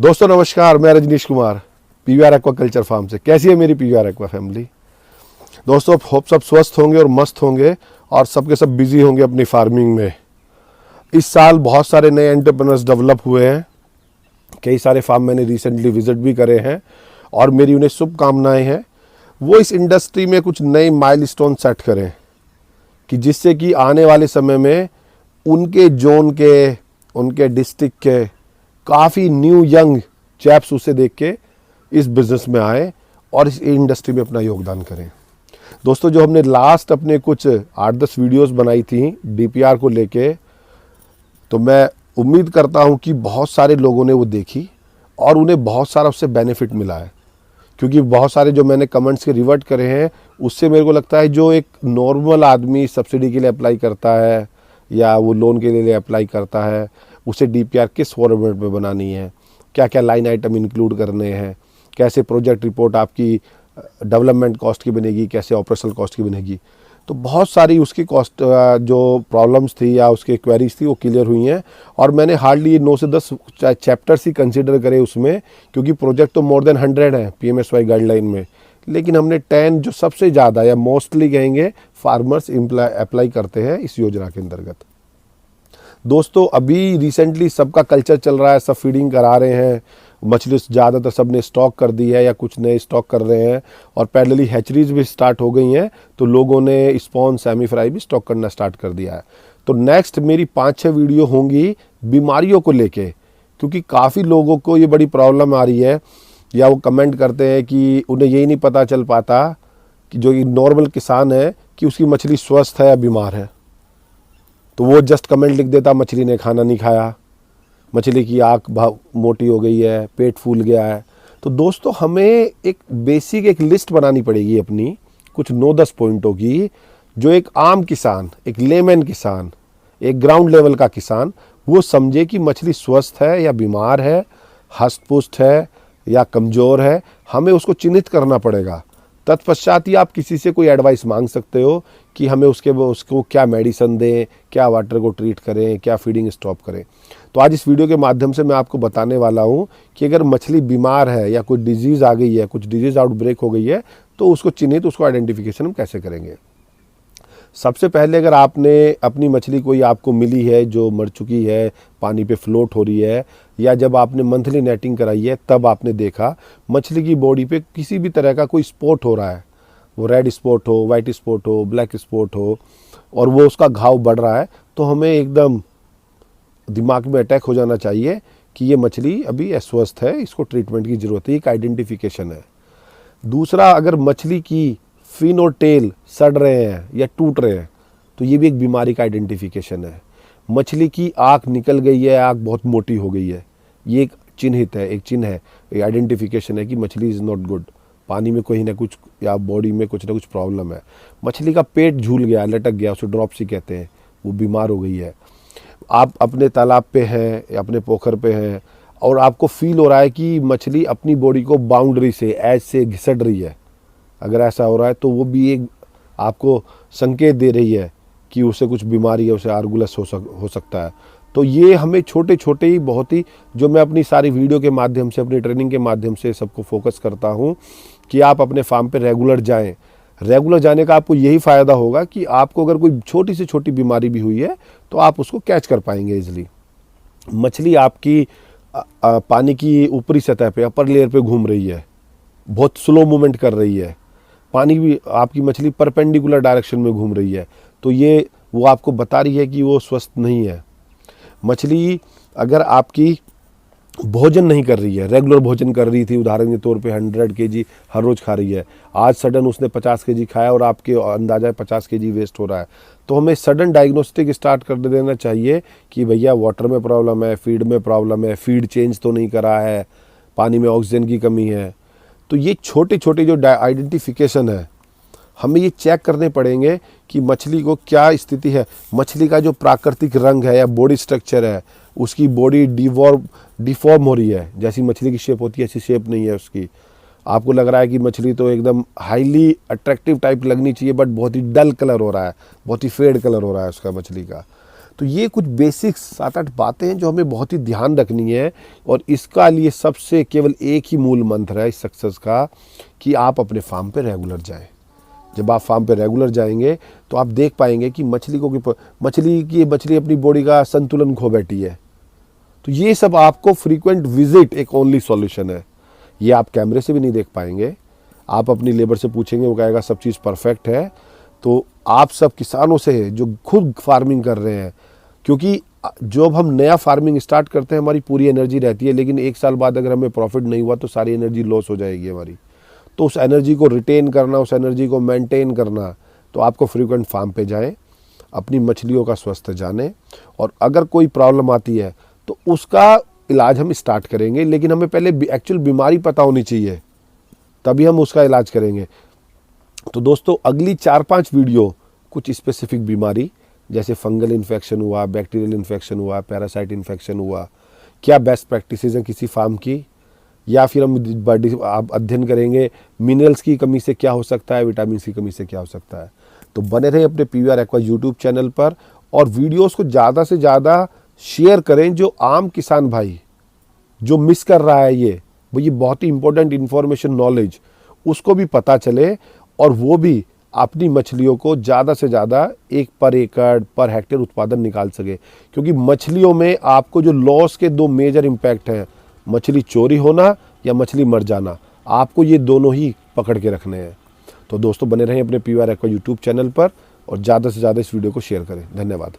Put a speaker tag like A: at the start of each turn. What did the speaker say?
A: दोस्तों नमस्कार, मैं Rajnish Kumar PVR aquaculture farm से। कैसी है मेरी पीवीआर एक्वा फैमिली? दोस्तों होप सब स्वस्थ होंगे और मस्त होंगे और सबके सब बिजी होंगे अपनी फार्मिंग में। इस साल बहुत सारे नए एंटरप्रेन्योर्स डेवलप हुए हैं। कई सारे फार्म मैंने रिसेंटली विजिट भी करे हैं और मेरी उन्हें शुभकामनाएं हैं। वो इस इंडस्ट्री में कुछ नए माइलस्टोन सेट करें कि जिससे कि आने वाले समय में उनके जोन के, उनके डिस्ट्रिक्ट के काफ़ी न्यू यंग चैप्स उसे देख के इस बिज़नेस में आए और इस इंडस्ट्री में अपना योगदान करें। दोस्तों जो हमने लास्ट अपने कुछ 8-10 वीडियोस बनाई थी डीपीआर को लेके, तो मैं उम्मीद करता हूं कि बहुत सारे लोगों ने वो देखी और उन्हें बहुत सारा उससे बेनिफिट मिला है। क्योंकि बहुत सारे जो मैंने कमेंट्स के रिवर्ट करे हैं उससे मेरे को लगता है जो एक नॉर्मल आदमी सब्सिडी के लिए अप्लाई करता है या वो लोन के लिए अप्लाई करता है, उसे डीपीआर किस फॉर्मेट में बनानी है, क्या क्या लाइन आइटम इंक्लूड करने हैं, कैसे प्रोजेक्ट रिपोर्ट आपकी डेवलपमेंट कॉस्ट की बनेगी, कैसे ऑपरेशनल कॉस्ट की बनेगी। तो बहुत सारी उसकी कॉस्ट जो प्रॉब्लम्स थी या उसके क्वेरीज थी वो क्लियर हुई हैं और मैंने हार्डली 9 से 10 चैप्टर्स ही कंसिडर करे उसमें, क्योंकि प्रोजेक्ट तो मोर देन 100 है पीएमएसवाई गाइडलाइन में, लेकिन हमने 10 जो सबसे ज़्यादा या मोस्टली कहेंगे फार्मर्स अप्लाई करते हैं इस योजना के अंतर्गत। दोस्तों अभी रिसेंटली सबका कल्चर चल रहा है, सब फीडिंग करा रहे हैं, मछली ज़्यादातर सब ने स्टॉक कर दी है या कुछ नए स्टॉक कर रहे हैं और पैरेलली हैचरीज भी स्टार्ट हो गई हैं, तो लोगों ने स्पॉन सेमी फ्राई भी स्टॉक करना स्टार्ट कर दिया है। तो नेक्स्ट मेरी 5-6 वीडियो होंगी बीमारियों को लेके, क्योंकि काफ़ी लोगों को ये बड़ी प्रॉब्लम आ रही है या वो कमेंट करते हैं कि उन्हें यही नहीं पता चल पाता कि जो नॉर्मल किसान है कि उसकी मछली स्वस्थ है या बीमार है। तो वो जस्ट कमेंट लिख देता मछली ने खाना नहीं खाया, मछली की आँख मोटी हो गई है, पेट फूल गया है। तो दोस्तों हमें एक बेसिक एक लिस्ट बनानी पड़ेगी अपनी कुछ 9-10 पॉइंटों की, जो एक आम किसान, एक लेमैन किसान, एक ग्राउंड लेवल का किसान वो समझे कि मछली स्वस्थ है या बीमार है, हष्ट पुष्ट है या कमज़ोर है। हमें उसको चिन्हित करना पड़ेगा। तत्पश्चात ही आप किसी से कोई एडवाइस मांग सकते हो कि हमें उसको क्या मेडिसिन दें, क्या वाटर को ट्रीट करें, क्या फीडिंग स्टॉप करें। तो आज इस वीडियो के माध्यम से मैं आपको बताने वाला हूं कि अगर मछली बीमार है या कोई डिजीज़ आ गई है, कुछ डिजीज़ आउटब्रेक हो गई है, तो उसको चिन्हित, उसको आइडेंटिफिकेशन हम कैसे करेंगे। सबसे पहले अगर आपने अपनी मछली कोई आपको मिली है जो मर चुकी है, पानी पे फ्लोट हो रही है, या जब आपने मंथली नेटिंग कराई है तब आपने देखा मछली की बॉडी पे किसी भी तरह का कोई स्पॉट हो रहा है, वो रेड स्पॉट हो, वाइट स्पॉट हो, ब्लैक स्पॉट हो और वो उसका घाव बढ़ रहा है, तो हमें एकदम दिमाग में अटैक हो जाना चाहिए कि ये मछली अभी अस्वस्थ है, इसको ट्रीटमेंट की ज़रूरत है। एक आइडेंटिफिकेशन है। दूसरा, अगर मछली की फिन और टेल सड़ रहे हैं या टूट रहे हैं तो ये भी एक बीमारी का आइडेंटिफिकेशन है। मछली की आँख निकल गई है, आँख बहुत मोटी हो गई है, ये एक चिन्हित है, एक चिन्ह है, एक आइडेंटिफिकेशन है कि मछली इज़ नॉट गुड, पानी में कोई ना कुछ या बॉडी में कुछ ना कुछ प्रॉब्लम है। मछली का पेट झूल गया, लटक गया, उसे ड्रॉपसी कहते हैं, वो बीमार हो गई है। आप अपने तालाब पे हैं या अपने पोखर पे हैं और आपको फील हो रहा है कि मछली अपनी बॉडी को बाउंड्री से, एज से घिसट रही है, अगर ऐसा हो रहा है तो वो भी एक आपको संकेत दे रही है कि उसे कुछ बीमारी है, उसे आर्गुलस हो सकता है। तो ये हमें छोटे छोटे ही बहुत ही, जो मैं अपनी सारी वीडियो के माध्यम से, अपनी ट्रेनिंग के माध्यम से सबको फोकस करता हूँ कि आप अपने फार्म पे रेगुलर जाएं। रेगुलर जाने का आपको यही फ़ायदा होगा कि आपको अगर कोई छोटी से छोटी बीमारी भी हुई है तो आप उसको कैच कर पाएंगे ईजिली। मछली आपकी पानी की ऊपरी सतह पे, अपर लेयर पे घूम रही है, बहुत स्लो मूवमेंट कर रही है, पानी भी आपकी मछली परपेंडिकुलर डायरेक्शन में घूम रही है, तो ये वो आपको बता रही है कि वो स्वस्थ नहीं है। मछली अगर आपकी भोजन नहीं कर रही है, रेगुलर भोजन कर रही थी, उदाहरण के तौर पे 100 kg हर रोज़ खा रही है, आज सडन उसने 50 kg खाया और आपके अंदाजा है 50 kg वेस्ट हो रहा है, तो हमें सडन डायग्नोस्टिक स्टार्ट कर देना चाहिए कि भैया वाटर में प्रॉब्लम है, फीड में प्रॉब्लम है, फीड चेंज तो नहीं करा है, पानी में ऑक्सीजन की कमी है। तो ये छोटे छोटे जो आइडेंटिफिकेशन है, हमें ये चेक करने पड़ेंगे कि मछली को क्या स्थिति है। मछली का जो प्राकृतिक रंग है या बॉडी स्ट्रक्चर है, उसकी बॉडी डिफॉर्म हो रही है, जैसी मछली की शेप होती है ऐसी शेप नहीं है उसकी। आपको लग रहा है कि मछली तो एकदम हाईली अट्रैक्टिव टाइप लगनी चाहिए, बट बहुत ही डल कलर हो रहा है, बहुत ही फेड कलर हो रहा है उसका मछली का। तो ये कुछ बेसिक्स 7-8 बातें हैं जो हमें बहुत ही ध्यान रखनी है, और इसका लिए सबसे केवल एक ही मूल मंत्र है इस सक्सेस का, कि आप अपने फार्म पे रेगुलर जाएं। जब आप फार्म पे रेगुलर जाएंगे तो आप देख पाएंगे कि मछली अपनी बॉडी का संतुलन खो बैठी है। तो ये सब आपको फ्रीक्वेंट विजिट एक ओनली सॉल्यूशन है। ये आप कैमरे से भी नहीं देख पाएंगे। आप अपनी लेबर से पूछेंगे, वो कहेगा सब चीज़ परफेक्ट है। तो आप सब किसानों से जो खुद फार्मिंग कर रहे हैं, क्योंकि जब हम नया फार्मिंग स्टार्ट करते हैं हमारी पूरी एनर्जी रहती है, लेकिन 1 साल बाद अगर हमें प्रॉफिट नहीं हुआ तो सारी एनर्जी लॉस हो जाएगी हमारी। तो उस एनर्जी को रिटेन करना, उस एनर्जी को मेंटेन करना, तो आपको फ्रीक्वेंट फार्म पे जाएं, अपनी मछलियों का स्वास्थ्य जानें, और अगर कोई प्रॉब्लम आती है तो उसका इलाज हम स्टार्ट करेंगे। लेकिन हमें पहले एक्चुअल बीमारी पता होनी चाहिए, तभी हम उसका इलाज करेंगे। तो दोस्तों अगली 4-5 वीडियो कुछ स्पेसिफिक बीमारी, जैसे फंगल इन्फेक्शन हुआ, बैक्टीरियल इन्फेक्शन हुआ, पैरासाइट इन्फेक्शन हुआ, क्या बेस्ट प्रैक्टिसेस हैं किसी फार्म की, या फिर हम अध्ययन करेंगे मिनरल्स की कमी से क्या हो सकता है, विटामिन की कमी से क्या हो सकता है। तो बने रहें अपने PVR एक्वा यूट्यूब चैनल पर, और वीडियोस को ज़्यादा से ज़्यादा शेयर करें। जो आम किसान भाई जो मिस कर रहा है ये बहुत ही इंपॉर्टेंट इन्फॉर्मेशन, नॉलेज, उसको भी पता चले, और वो भी अपनी मछलियों को ज़्यादा से ज़्यादा पर एकड़ पर हेक्टेयर उत्पादन निकाल सके। क्योंकि मछलियों में आपको जो लॉस के 2 मेजर इम्पैक्ट हैं, मछली चोरी होना या मछली मर जाना, आपको ये दोनों ही पकड़ के रखने हैं। तो दोस्तों बने रहें अपने PVR एक्वा यूट्यूब चैनल पर, और ज़्यादा से ज़्यादा इस वीडियो को शेयर करें। धन्यवाद।